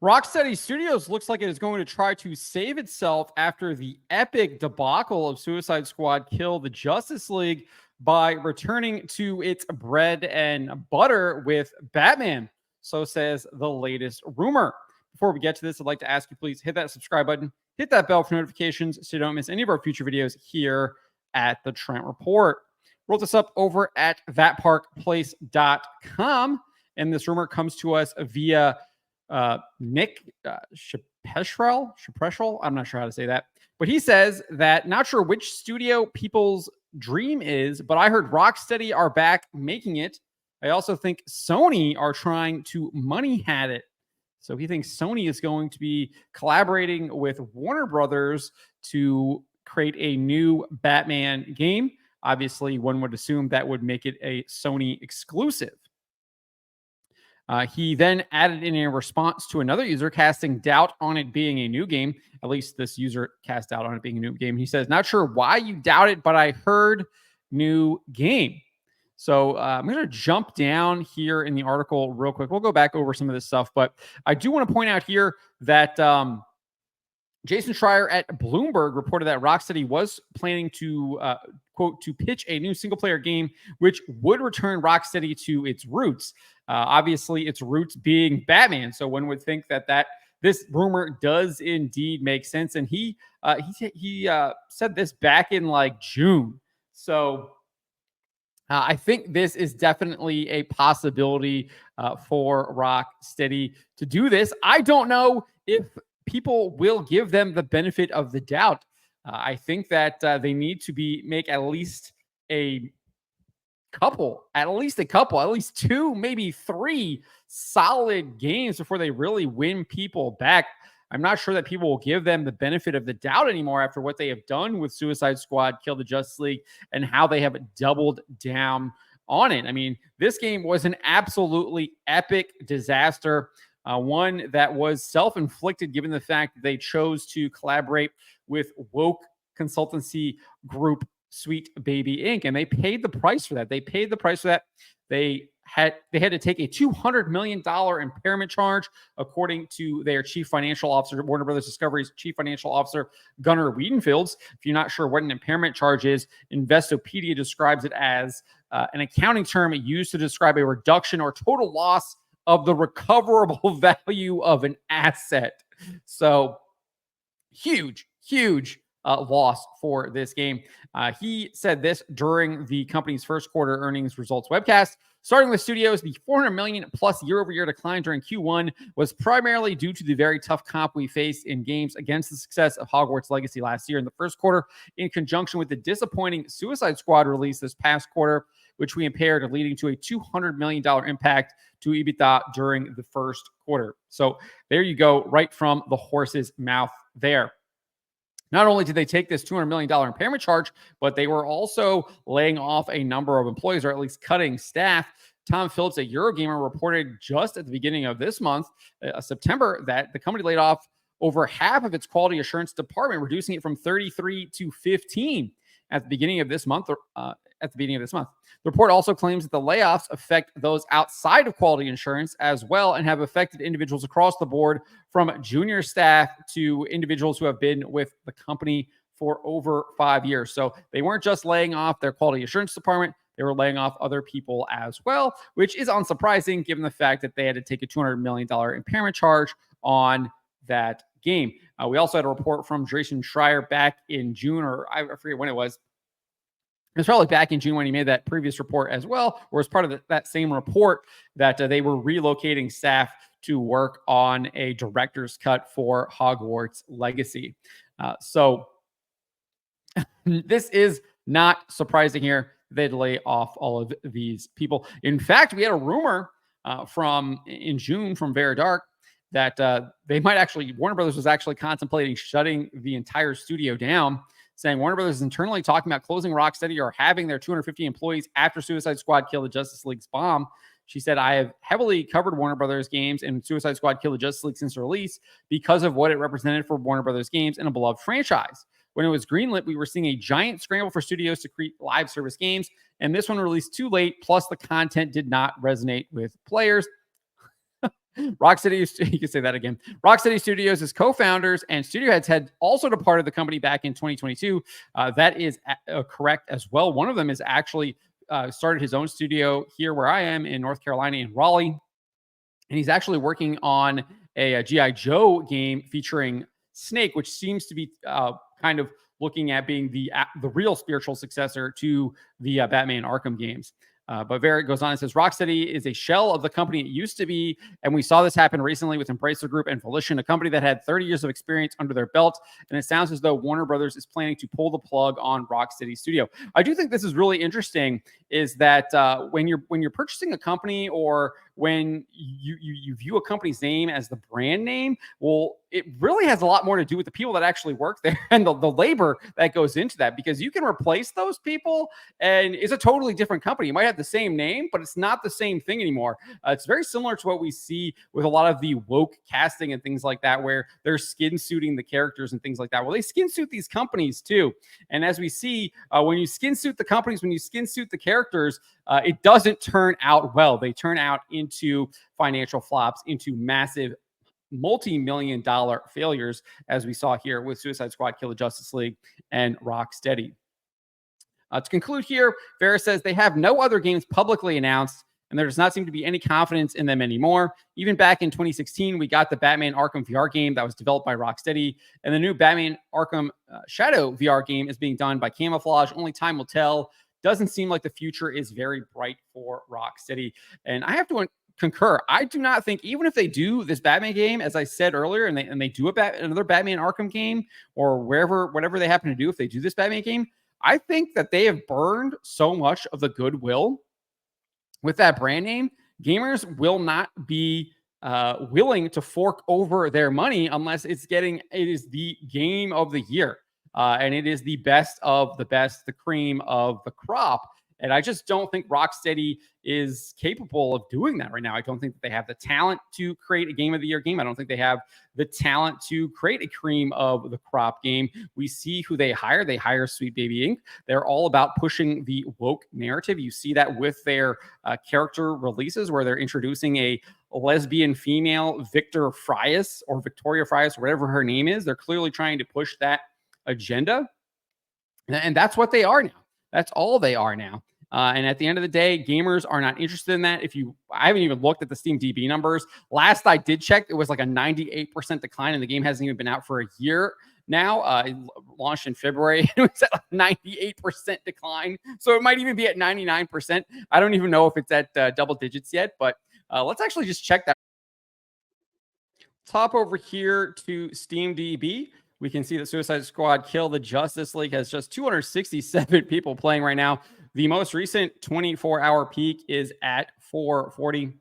Rocksteady Studios looks like it is going to try to save itself after the epic debacle of Suicide Squad Kill the Justice League by returning to its bread and butter with Batman. So says the latest rumor. Before we get to this, I'd like to ask you, please hit that subscribe button, hit that bell for notifications so you don't miss any of our future videos here at the Trent Report. Wrote this up over at thatparkplace.com, and this rumor comes to us via Nick Shapreshrel. I'm not sure how to say that, but he says that not sure which studio people's dream is, but I heard Rocksteady are back making it. I also think Sony are trying to money hat it. So he thinks Sony is going to be collaborating with Warner Brothers to create a new Batman game. Obviously, one would assume that would make it a Sony exclusive. He then added in a response to another user casting doubt on it being a new game. At least this user cast doubt on it being a new game. He says, not sure why you doubt it, but I heard new game. So I'm going to jump down here in the article real quick. We'll go back over some of this stuff, but I do want to point out here that Jason Schreier at Bloomberg reported that Rocksteady was planning to, quote, to pitch a new single-player game, which would return Rocksteady to its roots. Obviously, its roots being Batman. So one would think that this rumor does indeed make sense. And he said this back in like June. So I think this is definitely a possibility for Rocksteady to do this. I don't know if people will give them the benefit of the doubt. I think that they need to make at least a couple, at least two, maybe three solid games before they really win people back. I'm not sure that people will give them the benefit of the doubt anymore after what they have done with Suicide Squad, Kill the Justice League, and how they have doubled down on it. I mean, this game was an absolutely epic disaster. One that was self-inflicted given the fact that they chose to collaborate with woke consultancy group Sweet Baby Inc. And they paid the price for that. They had to take a $200 million impairment charge, according to their chief financial officer, Warner Brothers Discovery's chief financial officer, Gunnar Wiedenfields. If you're not sure what an impairment charge is, Investopedia describes it as an accounting term used to describe a reduction or total loss of the recoverable value of an asset. So huge loss for this game. He said this during the company's first quarter earnings results webcast. Starting with studios, the $400 million plus year-over-year decline during Q1 was primarily due to the very tough comp we faced in games against the success of Hogwarts Legacy last year in the first quarter, in conjunction with the disappointing Suicide Squad release this past quarter, which we impaired, leading to a $200 million impact to EBITDA during the first quarter. So there you go, right from the horse's mouth there. Not only did they take this $200 million impairment charge, but they were also laying off a number of employees, or at least cutting staff. Tom Phillips at Eurogamer reported just at the beginning of this month, September, that the company laid off over half of its quality assurance department, reducing it from 33 to 15 at the beginning of this month. The report also claims that the layoffs affect those outside of quality insurance as well, and have affected individuals across the board, from junior staff to individuals who have been with the company for over 5 years. So they weren't just laying off their quality assurance department, they were laying off other people as well, which is unsurprising given the fact that they had to take a $200 million impairment charge on that game. We also had a report from Jason Schreier back in June, or I forget when it was. It was probably back in June when he made that previous report as well, or as part of that same report, that they were relocating staff to work on a director's cut for Hogwarts Legacy. So this is not surprising here. They'd lay off all of these people. In fact, we had a rumor in June from Very Dark that Warner Brothers was actually contemplating shutting the entire studio down, saying Warner Brothers is internally talking about closing Rocksteady or having their 250 employees after Suicide Squad Kill the Justice League's bomb. She said, I have heavily covered Warner Brothers games and Suicide Squad Kill the Justice League since release because of what it represented for Warner Brothers games and a beloved franchise. When it was greenlit, we were seeing a giant scramble for studios to create live service games, and this one released too late, plus the content did not resonate with players. Rocksteady, you can say that again. Rocksteady Studios' co-founders and studio heads had also departed the company back in 2022. That is correct as well. One of them is actually started his own studio here where I am in North Carolina in Raleigh, and he's actually working on a GI Joe game featuring Snake, which seems to be kind of looking at being the real spiritual successor to the Batman Arkham games. But Barrett goes on and says Rocksteady is a shell of the company it used to be. And we saw this happen recently with Embracer Group and Volition, a company that had 30 years of experience under their belt. And it sounds as though Warner Brothers is planning to pull the plug on Rocksteady Studio. I do think this is really interesting, is that when you're purchasing a company, or when you view a company's name as the brand name, well, it really has a lot more to do with the people that actually work there and the labor that goes into that, because you can replace those people and it's a totally different company. You might have the same name, but it's not the same thing anymore. It's very similar to what we see with a lot of the woke casting and things like that, where they're skin suiting the characters and things like that. Well, they skin suit these companies too. And as we see, when you skin suit the companies, when you skin suit the characters, it doesn't turn out well. They turn out into financial flops, into massive multi-million dollar failures, as we saw here with Suicide Squad, Kill the Justice League, and Rocksteady. To conclude here, Vera says they have no other games publicly announced, and there does not seem to be any confidence in them anymore. Even back in 2016, we got the Batman Arkham VR game that was developed by Rocksteady, and the new Batman Arkham Shadow VR game is being done by Camouflage. Only time will tell. Doesn't seem like the future is very bright for Rocksteady. And I have to concur. I do not think, even if they do this Batman game, as I said earlier, and they do another Batman Arkham game, or whatever they happen to do, if they do this Batman game, I think that they have burned so much of the goodwill with that brand name. Gamers will not be willing to fork over their money unless it is the game of the year. And it is the best of the best, the cream of the crop. And I just don't think Rocksteady is capable of doing that right now. I don't think that they have the talent to create a game of the year game. I don't think they have the talent to create a cream of the crop game. We see who they hire. They hire Sweet Baby Inc. They're all about pushing the woke narrative. You see that with their character releases, where they're introducing a lesbian female Victor Frias, or Victoria Frias, whatever her name is. They're clearly trying to push that agenda. And that's what they are now. That's all they are now. And at the end of the day, gamers are not interested in that. I haven't even looked at the Steam DB numbers. Last I did check, it was like a 98% decline, and the game hasn't even been out for a year now. It launched in February. It was at a 98% decline. So it might even be at 99%. I don't even know if it's at double digits yet, but let's actually just check that. Top over here to Steam DB. We can see that Suicide Squad Kill the Justice League has just 267 people playing right now. The most recent 24-hour peak is at 440.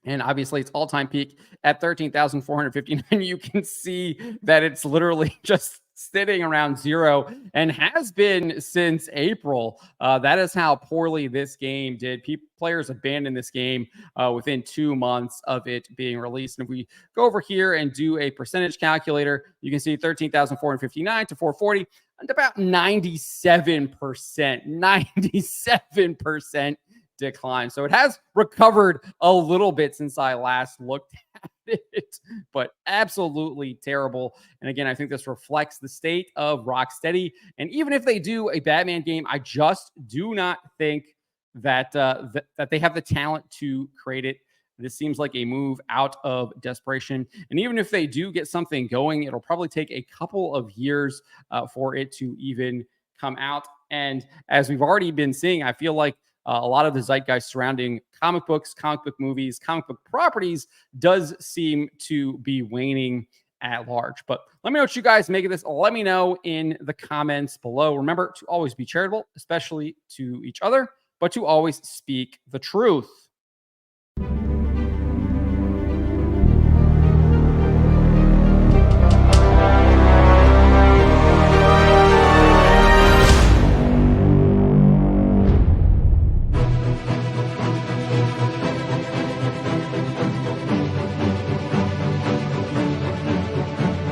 And obviously, its all-time peak at 13,459. You can see that it's literally just sitting around zero, and has been since April. That is how poorly this game did. Players abandoned this game within 2 months of it being released. And if we go over here and do a percentage calculator, you can see 13,459 to 440, and about 97%, 97% decline. So it has recovered a little bit since I last looked at it, but absolutely terrible. And again, I think this reflects the state of Rocksteady. And even if they do a Batman game, I just do not think that that they have the talent to create it. This seems like a move out of desperation. And even if they do get something going, it'll probably take a couple of years for it to even come out. And as we've already been seeing, I feel like a lot of the zeitgeist surrounding comic books, comic book movies, comic book properties does seem to be waning at large. But let me know what you guys make of this. Let me know in the comments below. Remember to always be charitable, especially to each other, but to always speak the truth.